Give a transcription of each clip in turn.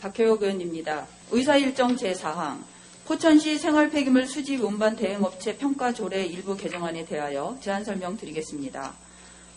박혜옥 의원입니다. 의사일정 제4항 포천시 생활폐기물 수집 운반 대행업체 평가 조례 일부 개정안에 대하여 제안 설명드리겠습니다.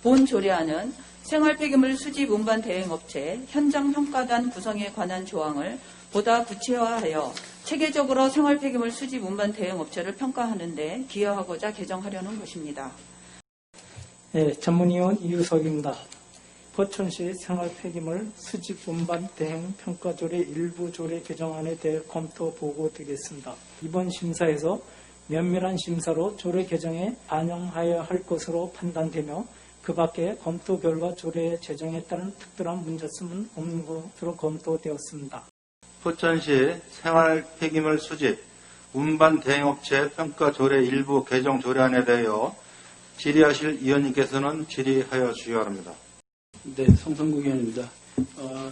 본 조례안은 생활폐기물 수집 운반 대행업체 현장 평가단 구성에 관한 조항을 보다 구체화하여 체계적으로 생활폐기물 수집 운반 대행업체를 평가하는 데 기여하고자 개정하려는 것입니다. 네, 전문위원 이유석입니다. 포천시 생활폐기물 수집 운반 대행 평가조례 일부 조례 개정안에 대해 검토 보고 드리겠습니다. 이번 심사에서 면밀한 심사로 조례 개정에 반영하여야 할 것으로 판단되며 그 밖에 검토 결과 조례 제정에 따른 특별한 문제점은 없는 것으로 검토되었습니다. 포천시 생활폐기물 수집 운반 대행업체 평가조례 일부 개정 조례안에 대하여 질의하실 의원님께서는 질의하여 주시기 바랍니다. 네, 성상국 의원입니다.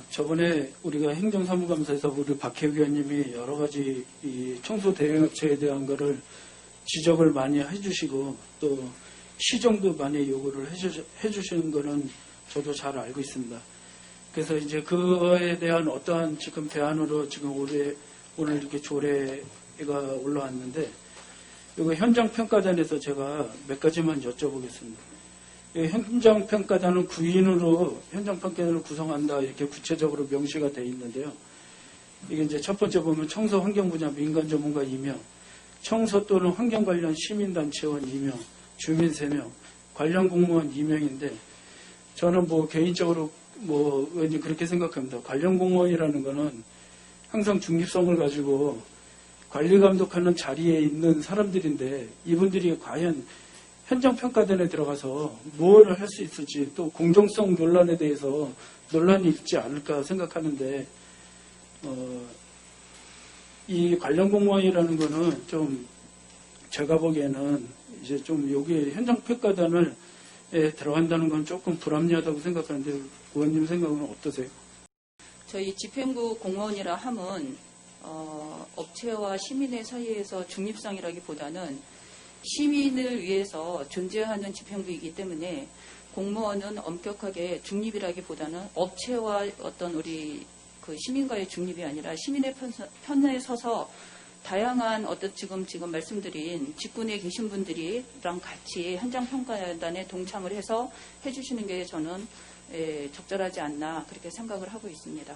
저번에 우리가 행정사무감사에서 우리 박혜욱 의원님이 여러 가지 이 청소 대행업체에 대한 거를 지적을 많이 해주시고 또 시정도 많이 요구를 해주시는 거는 저도 잘 알고 있습니다. 그래서 이제 그거에 대한 어떠한 지금 대안으로 지금 오늘 이렇게 조례가 올라왔는데 이거 현장평가단에서 제가 몇 가지만 여쭤보겠습니다. 현장평가단은 구인으로 현장평가단을 구성한다 이렇게 구체적으로 명시가 되어 있는데요. 이게 이제 첫 번째 보면 청소 환경 분야 민간 전문가 2명, 청소 또는 환경 관련 시민단체원 2명, 주민 3명, 관련 공무원 2명인데 저는 뭐 개인적으로 뭐 의원님 그렇게 생각합니다. 관련 공무원이라는 거는 항상 중립성을 가지고 관리 감독하는 자리에 있는 사람들인데 이분들이 과연 현장평가단에 들어가서 뭘 할 수 있을지 또 공정성 논란에 대해서 논란이 있지 않을까 생각하는데 이 관련 공무원이라는 거는 좀 제가 보기에는 이제 좀 여기 현장평가단을 들어간다는 건 조금 불합리하다고 생각하는데 의원님 생각은 어떠세요? 저희 집행부 공무원이라 함은 업체와 시민의 사이에서 중립성이라기보다는 시민을 위해서 존재하는 집행부이기 때문에 공무원은 엄격하게 중립이라기보다는 업체와 어떤 우리 그 시민과의 중립이 아니라 시민의 편에 서서 다양한 어떤 지금 말씀드린 직군에 계신 분들이랑 같이 현장평가단에 동참을 해서 해주시는 게 저는 적절하지 않나 그렇게 생각을 하고 있습니다.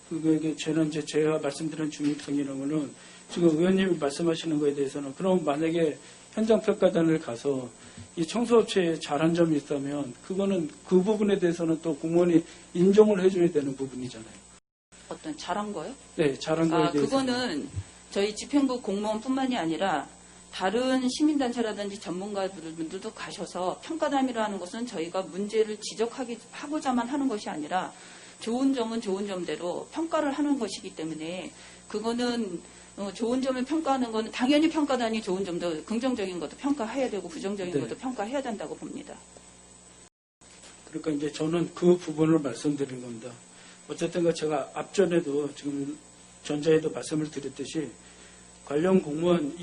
그게 저는 이제 제가 말씀드린 중립성이라는 거는 지금 의원님이 말씀하시는 거에 대해서는 그럼 만약에 현장평가단을 가서 이 청소업체에 잘한 점이 있다면 그거는 그 부분에 대해서는 또 공무원이 인정을 해줘야 되는 부분이잖아요. 어떤 잘한 거요? 네, 잘한 거에 대해서. 그거는 저희 집행부 공무원뿐만이 아니라 다른 시민단체라든지 전문가분들도 가셔서 평가단이라는 것은 저희가 문제를 지적하고자만 하는 것이 아니라 좋은 점은 좋은 점대로 평가를 하는 것이기 때문에 그거는 좋은 점을 평가하는 것은 당연히 평가단이 좋은 점도 긍정적인 것도 평가해야 되고 부정적인 것도 평가해야 된다고 봅니다. 그러니까 이제 저는 그 부분을 말씀드린 겁니다. 어쨌든 제가 앞전에도 지금 전자에도 말씀을 드렸듯이 관련 공무원,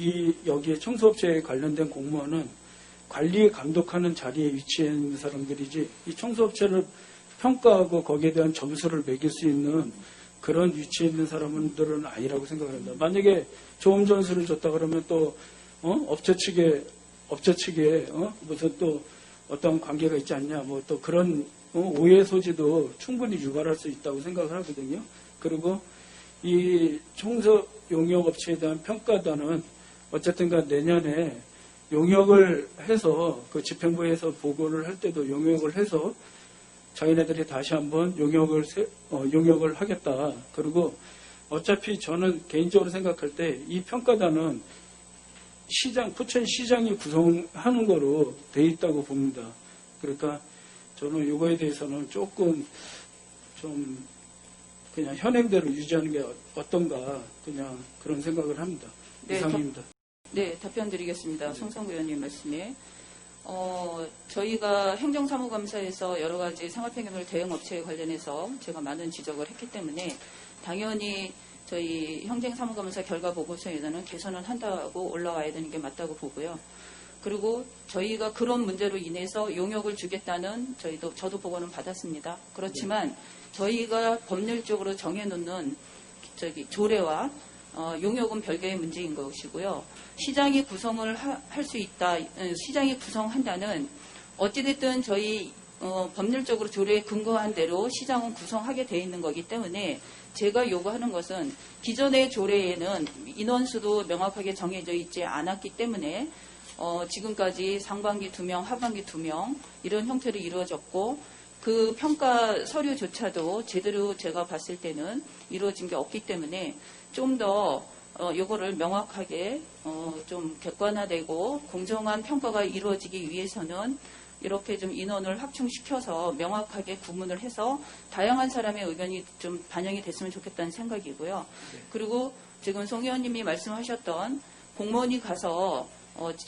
여기에 청소업체에 관련된 공무원은 관리 감독하는 자리에 위치해 있는 사람들이지 이 청소업체를 평가하고 거기에 대한 점수를 매길 수 있는 그런 위치에 있는 사람들은 아니라고 생각합니다. 만약에 좋은 점수를 줬다 그러면 또 업체 측에 무슨 또 어떤 관계가 있지 않냐 뭐 또 그런 오해 소지도 충분히 유발할 수 있다고 생각을 하거든요. 그리고 이 청소 용역업체에 대한 평가단은 어쨌든 내년에 용역을 해서 그 집행부에서 보고를 할 때도 용역을 해서 자기네들이 다시 한번 용역을 하겠다. 그리고 어차피 저는 개인적으로 생각할 때 이 평가단은 포천시장이 구성하는 거로 돼 있다고 봅니다. 그러니까 저는 이거에 대해서는 조금 좀 그냥 현행대로 유지하는 게 어떤가 그냥 그런 생각을 합니다. 네, 이상입니다. 네, 답변 드리겠습니다. 성상구 의원님 말씀에. 저희가 행정사무감사에서 여러 가지 생활폐기물 대응업체에 관련해서 제가 많은 지적을 했기 때문에 당연히 저희 행정사무감사 결과 보고서에는 개선을 한다고 올라와야 되는 게 맞다고 보고요. 그리고 저희가 그런 문제로 인해서 용역을 주겠다는 저도 보고는 받았습니다. 그렇지만 저희가 법률적으로 정해놓는 조례와 용역은 별개의 문제인 것이고요. 시장이 구성을 할 수 있다. 시장이 구성한다는 어찌됐든 저희 법률적으로 조례에 근거한 대로 시장은 구성하게 돼 있는 거기 때문에 제가 요구하는 것은 기존의 조례에는 인원수도 명확하게 정해져 있지 않았기 때문에 지금까지 상반기 2명, 하반기 2명 이런 형태로 이루어졌고 그 평가 서류조차도 제대로 제가 봤을 때는 이루어진 게 없기 때문에 좀 더 요거를 명확하게 좀 객관화되고 공정한 평가가 이루어지기 위해서는 이렇게 좀 인원을 확충시켜서 명확하게 구분을 해서 다양한 사람의 의견이 좀 반영이 됐으면 좋겠다는 생각이고요. 그리고 지금 송 의원님이 말씀하셨던 공무원이 가서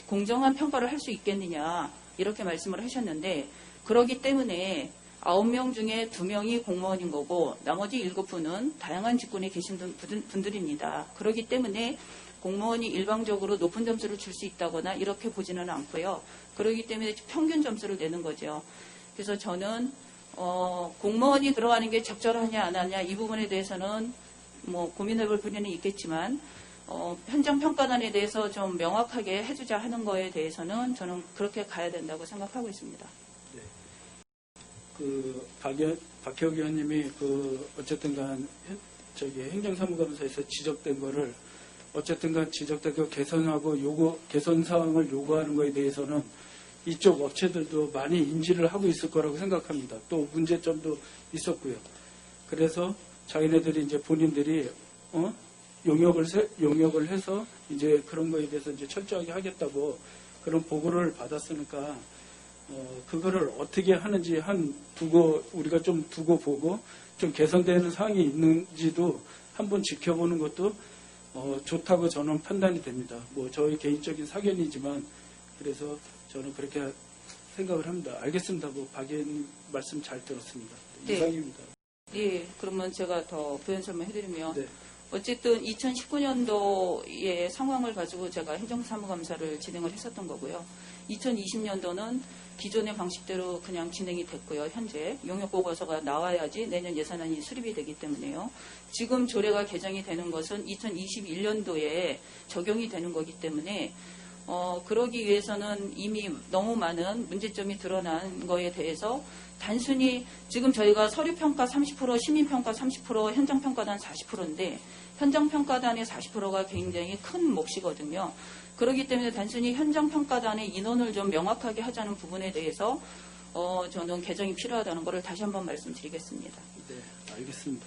공정한 평가를 할 수 있겠느냐 이렇게 말씀을 하셨는데 그러기 때문에 9명 중에 2명이 공무원인 거고 나머지 7분은 다양한 직군에 계신 분들입니다. 그렇기 때문에 공무원이 일방적으로 높은 점수를 줄 수 있다거나 이렇게 보지는 않고요. 그렇기 때문에 평균 점수를 내는 거죠. 그래서 저는 공무원이 들어가는 게 적절하냐 안 하냐 이 부분에 대해서는 뭐 고민해 볼 분야는 있겠지만 현장 평가단에 대해서 좀 명확하게 해주자 하는 거에 대해서는 저는 그렇게 가야 된다고 생각하고 있습니다. 박혜옥 의원님이 어쨌든 간 행정사무감사에서 지적된 거를 어쨌든 간 지적된 그 개선하고 개선 사항을 요구하는 거에 대해서는 이쪽 업체들도 많이 인지를 하고 있을 거라고 생각합니다. 또 문제점도 있었고요. 그래서 자기네들이 이제 본인들이 용역을 해서 이제 그런 거에 대해서 이제 철저하게 하겠다고 그런 보고를 받았으니까 그거를 어떻게 하는지 우리가 좀 두고 보고 좀 개선되는 사항이 있는지도 한번 지켜보는 것도 좋다고 저는 판단이 됩니다. 뭐 저희 개인적인 사견이지만 그래서 저는 그렇게 생각을 합니다. 알겠습니다. 박 의원님 말씀 잘 들었습니다. 네. 이상입니다. 예, 그러면 제가 더 부연 설명해드리면 네. 어쨌든 2019년도의 상황을 가지고 제가 행정사무감사를 진행을 했었던 거고요. 2020년도는 기존의 방식대로 그냥 진행이 됐고요. 현재 용역보고서가 나와야지 내년 예산안이 수립이 되기 때문에요. 지금 조례가 개정이 되는 것은 2021년도에 적용이 되는 거기 때문에 그러기 위해서는 이미 너무 많은 문제점이 드러난 거에 대해서 단순히 지금 저희가 서류평가 30%, 시민평가 30%, 현장평가단 40%인데 현장평가단의 40%가 굉장히 큰 몫이거든요. 그렇기 때문에 단순히 현장평가단의 인원을 좀 명확하게 하자는 부분에 대해서 저는 개정이 필요하다는 것을 다시 한번 말씀드리겠습니다. 네, 알겠습니다.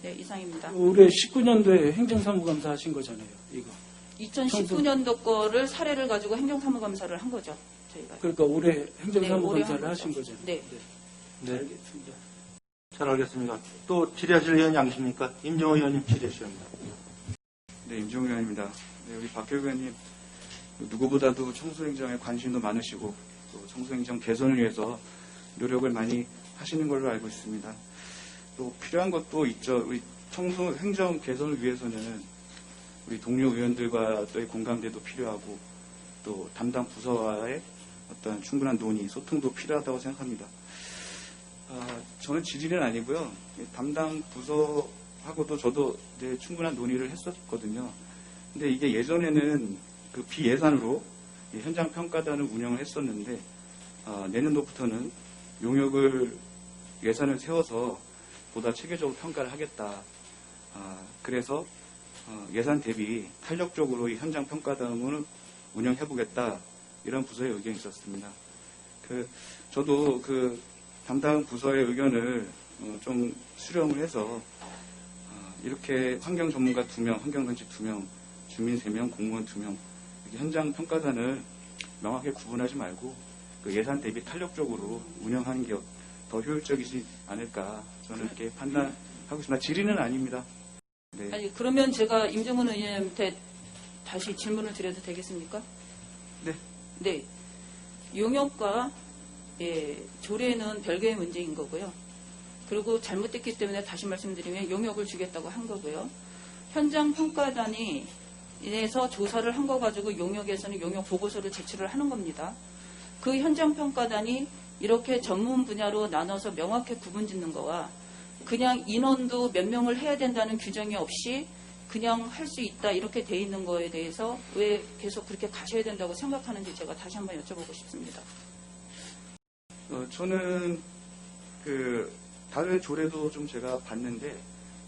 네, 이상입니다. 올해 19년도에 행정사무감사 하신 거잖아요. 이거. 2019년도 거를 사례를 가지고 행정사무감사를 한 거죠. 저희가. 그러니까 올해 네, 올해 행정사무감사를 한 하신 거죠. 거잖아요. 네. 네, 알겠습니다. 잘 알겠습니다. 또 질의하실 의원이 아니십니까? 임정호 의원님 질의하십니다. 네, 임종우 의원입니다. 네, 우리 박혜욱 의원님 누구보다도 청소행정에 관심도 많으시고 또 청소행정 개선을 위해서 노력을 많이 하시는 걸로 알고 있습니다. 또 필요한 것도 있죠. 우리 청소행정 개선을 위해서는 우리 동료 의원들과의 공감대도 필요하고 또 담당 부서와의 어떤 충분한 논의, 소통도 필요하다고 생각합니다. 저는 질의는 아니고요. 담당 부서하고도 저도 이제 충분한 논의를 했었거든요. 근데 이게 예전에는 그 비예산으로 현장 평가단을 운영을 했었는데 내년도부터는 용역을 예산을 세워서 보다 체계적으로 평가를 하겠다. 그래서 예산 대비 탄력적으로 이 현장 평가단을 운영해보겠다. 이런 부서의 의견이 있었습니다. 저도 그 담당 부서의 의견을 좀 수렴을 해서 이렇게 환경 전문가 2명, 환경단체 2명, 주민 3명, 공무원 2명 이렇게 현장 평가단을 명확하게 구분하지 말고 그 예산 대비 탄력적으로 운영하는 게 더 효율적이지 않을까 저는 이렇게 판단하고 있습니다. 질의는 아닙니다. 네. 아니 그러면 제가 임정훈 의원님한테 다시 질문을 드려도 되겠습니까? 네. 네. 용역과 조례는 별개의 문제인 거고요. 그리고 잘못됐기 때문에 다시 말씀드리면 용역을 주겠다고 한 거고요. 현장 평가단이 인해서 조사를 한 거 가지고 용역에서는 용역 보고서를 제출을 하는 겁니다. 그 현장 평가단이 이렇게 전문 분야로 나눠서 명확히 구분 짓는 거와 그냥 인원도 몇 명을 해야 된다는 규정이 없이 그냥 할 수 있다 이렇게 돼 있는 거에 대해서 왜 계속 그렇게 가셔야 된다고 생각하는지 제가 다시 한번 여쭤보고 싶습니다. 저는 다른 조례도 좀 제가 봤는데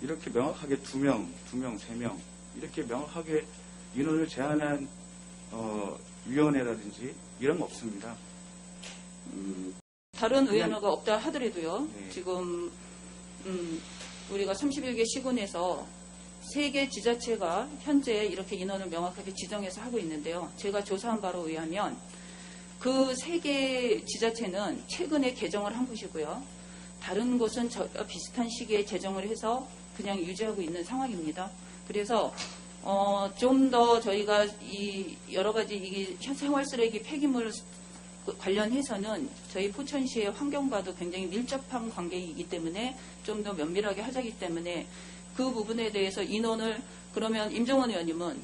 이렇게 명확하게 2명, 3명 이렇게 명확하게 인원을 제한한 위원회라든지 이런 거 없습니다. 다른 의원회가 없다 하더라도요. 네. 지금 우리가 31개 시군에서 3개 지자체가 현재 이렇게 인원을 명확하게 지정해서 하고 있는데요. 제가 조사한 바로 의하면 그 3개 지자체는 최근에 개정을 한 곳이고요. 다른 곳은 비슷한 시기에 제정을 해서 그냥 유지하고 있는 상황입니다. 그래서 좀 더 저희가 이 여러 가지 이 생활 쓰레기 폐기물 관련해서는 저희 포천시의 환경과도 굉장히 밀접한 관계이기 때문에 좀 더 면밀하게 하자기 때문에 그 부분에 대해서 인원을 그러면 임종원 의원님은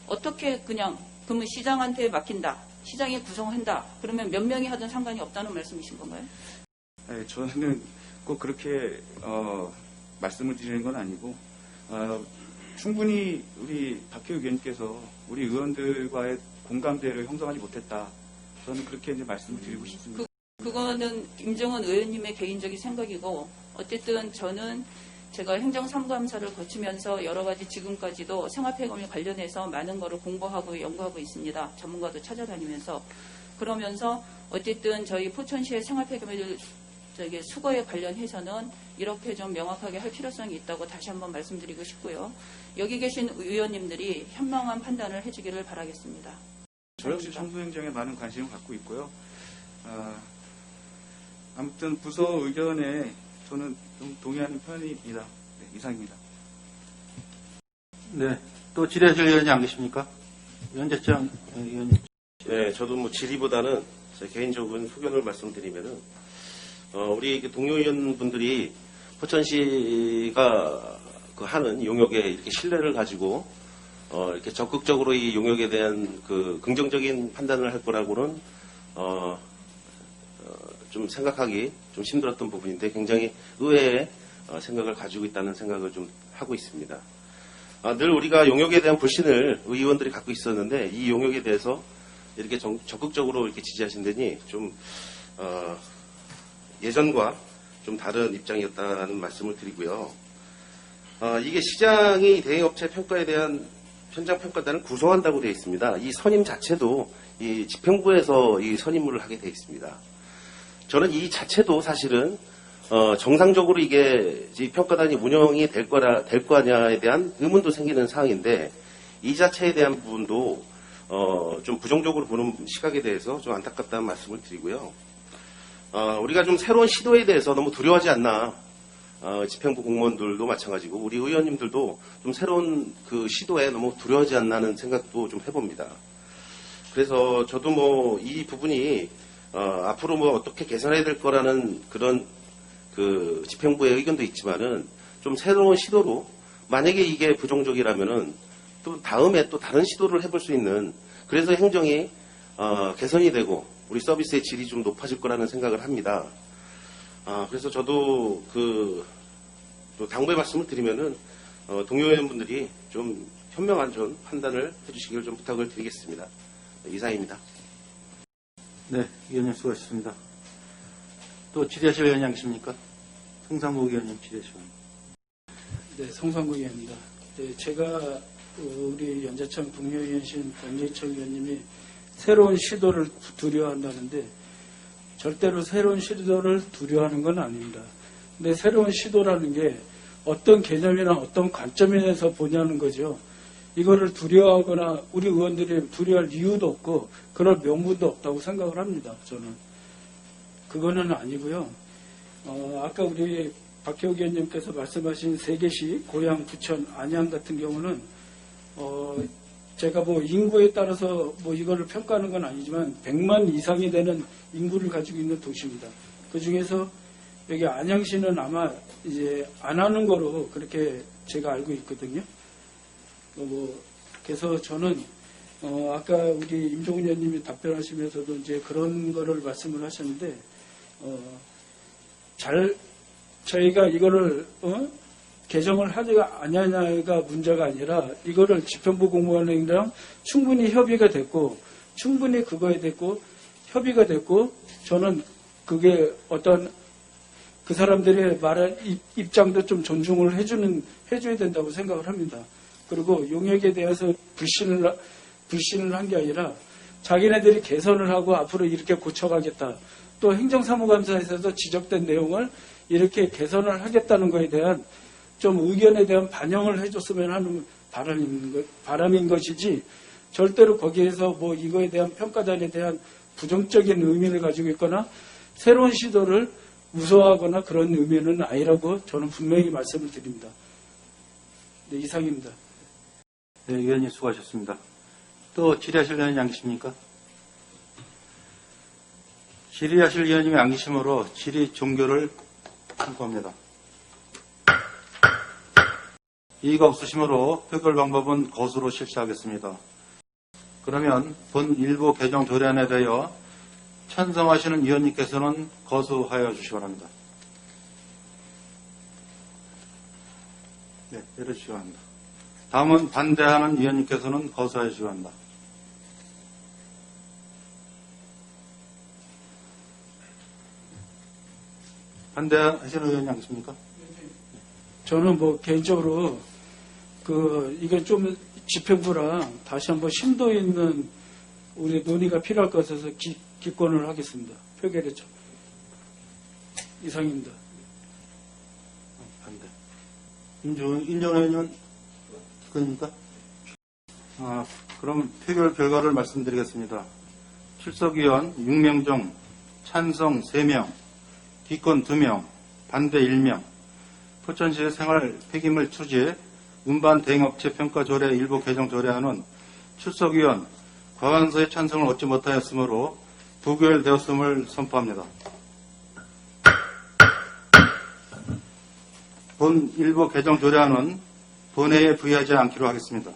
어떻게 그러면 시장한테 맡긴다. 시장이 구성한다. 그러면 몇 명이 하든 상관이 없다는 말씀이신 건가요? 네, 저는 꼭 그렇게 말씀을 드리는 건 아니고 충분히 우리 박혜우 의원님께서 우리 의원들과의 공감대를 형성하지 못했다. 저는 그렇게 이제 말씀을 드리고 싶습니다. 그거는 임종원 의원님의 개인적인 생각이고 어쨌든 저는 제가 행정사무감사를 거치면서 여러 가지 지금까지도 생활폐기물 관련해서 많은 거를 공부하고 연구하고 있습니다. 전문가도 찾아다니면서 그러면서 어쨌든 저희 포천시의 생활폐기물 수거에 관련해서는 이렇게 좀 명확하게 할 필요성이 있다고 다시 한번 말씀드리고 싶고요. 여기 계신 의원님들이 현명한 판단을 해주기를 바라겠습니다. 역시 청소행정에 많은 관심을 갖고 있고요. 아무튼 부서 의견에 저는 좀 동의하는 편입니다. 네, 이상입니다. 네. 또 질의하실 의원이 안 계십니까? 연재장 의원님. 네, 저도 뭐 질의보다는 제 개인적인 소견을 말씀드리면은, 우리 동료 의원분들이 포천시가 하는 용역에 이렇게 신뢰를 가지고, 이렇게 적극적으로 이 용역에 대한 긍정적인 판단을 할 거라고는, 좀 생각하기 좀 힘들었던 부분인데 굉장히 의외의 생각을 가지고 있다는 생각을 좀 하고 있습니다. 늘 우리가 용역에 대한 불신을 의원들이 갖고 있었는데 이 용역에 대해서 이렇게 적극적으로 이렇게 지지하신다니 좀 예전과 좀 다른 입장이었다는 말씀을 드리고요. 이게 시장이 대행업체 평가에 대한 현장 평가단을 구성한다고 되어 있습니다. 이 선임 자체도 이 집행부에서 이 선임을 하게 되어 있습니다. 저는 이 자체도 사실은 정상적으로 이게 이 평가단이 운영이 될 거냐에 대한 의문도 생기는 사항인데 이 자체에 대한 부분도 좀 부정적으로 보는 시각에 대해서 좀 안타깝다는 말씀을 드리고요. 우리가 좀 새로운 시도에 대해서 너무 두려워하지 않나. 집행부 공무원들도 마찬가지고 우리 의원님들도 좀 새로운 그 시도에 너무 두려워하지 않나는 생각도 좀 해봅니다. 그래서 저도 뭐 이 부분이 앞으로 뭐 어떻게 개선해야 될 거라는 그런 그 집행부의 의견도 있지만은 좀 새로운 시도로 만약에 이게 부정적이라면은 또 다음에 또 다른 시도를 해볼 수 있는 그래서 행정이 개선이 되고 우리 서비스의 질이 좀 높아질 거라는 생각을 합니다. 그래서 저도 또 당부의 말씀을 드리면은 동료 의원분들이 좀 현명한 좀 판단을 해주시기를 좀 부탁을 드리겠습니다. 이상입니다. 네, 의원님 수고하셨습니다. 또 질의하실 의원이 안 계십니까? 송상국 의원님 질의하시고. 네, 송상국 의원입니다. 네, 제가 우리 연재청 동료의원신 권재청 의원님이 새로운 시도를 두려워한다는데 절대로 새로운 시도를 두려워하는 건 아닙니다. 근데 새로운 시도라는 게 어떤 개념이나 어떤 관점에서 보냐는 거죠. 이거를 두려워하거나 우리 의원들이 두려워할 이유도 없고 그럴 명분도 없다고 생각을 합니다. 저는. 그거는 아니고요. 아까 우리 박혜우 의원님께서 말씀하신 세계시, 고양, 부천, 안양 같은 경우는 제가 뭐 인구에 따라서 뭐 이거를 평가하는 건 아니지만 100만 이상이 되는 인구를 가지고 있는 도시입니다. 그 중에서 여기 안양시는 아마 이제 안 하는 거로 그렇게 제가 알고 있거든요. 뭐 그래서 저는 아까 우리 임종훈 의원님이 답변하시면서도 이제 그런 거를 말씀을 하셨는데 저희가 이거를 개정을 하지가 않냐가 문제가 아니라 이거를 집행부 공무원이랑 충분히 협의가 됐고 충분히 그거에 됐고 협의가 됐고 저는 그게 어떤 그 사람들의 말한 입장도 좀 존중을 해줘야 된다고 생각을 합니다. 그리고 용역에 대해서 불신을 한 게 아니라 자기네들이 개선을 하고 앞으로 이렇게 고쳐가겠다. 또 행정사무감사에서도 지적된 내용을 이렇게 개선을 하겠다는 것에 대한 좀 의견에 대한 반영을 해줬으면 하는 바람인 것이지 절대로 거기에서 뭐 이거에 대한 평가단에 대한 부정적인 의미를 가지고 있거나 새로운 시도를 무서워하거나 그런 의미는 아니라고 저는 분명히 말씀을 드립니다. 네, 이상입니다. 네, 의원님 수고하셨습니다. 또 질의하실 의원이 안 계십니까? 질의하실 의원님이 안 계시므로 질의 종결을 선포합니다. 이의가 없으시므로 표결 방법은 거수로 실시하겠습니다. 그러면 본 일부 개정 조례안에 대하여 찬성하시는 의원님께서는 거수하여 주시기 바랍니다. 네, 내려주시기 바랍니다. 다음은 반대하는 의원님께서는 거수하여 주시기 바랍니다. 반대하시는 의원이 안 계십니까? 저는 뭐 개인적으로 이건 좀 집행부랑 다시 한번 심도 있는 우리 논의가 필요할 것 같아서 기권을 하겠습니다. 표결했죠. 이상입니다. 반대. 임종원 의원님은 기권입니까? 그럼 표결 결과를 말씀드리겠습니다. 출석의원 6명 중 찬성 3명, 기권 2명, 반대 1명, 포천시의 생활 폐기물 추지 운반 대행업체 평가 조례 일부 개정 조례안은 출석의원 과반수의 찬성을 얻지 못하였으므로 부결되었음을 선포합니다. 본 일부 개정 조례안은 본회의에 부의하지 않기로 하겠습니다.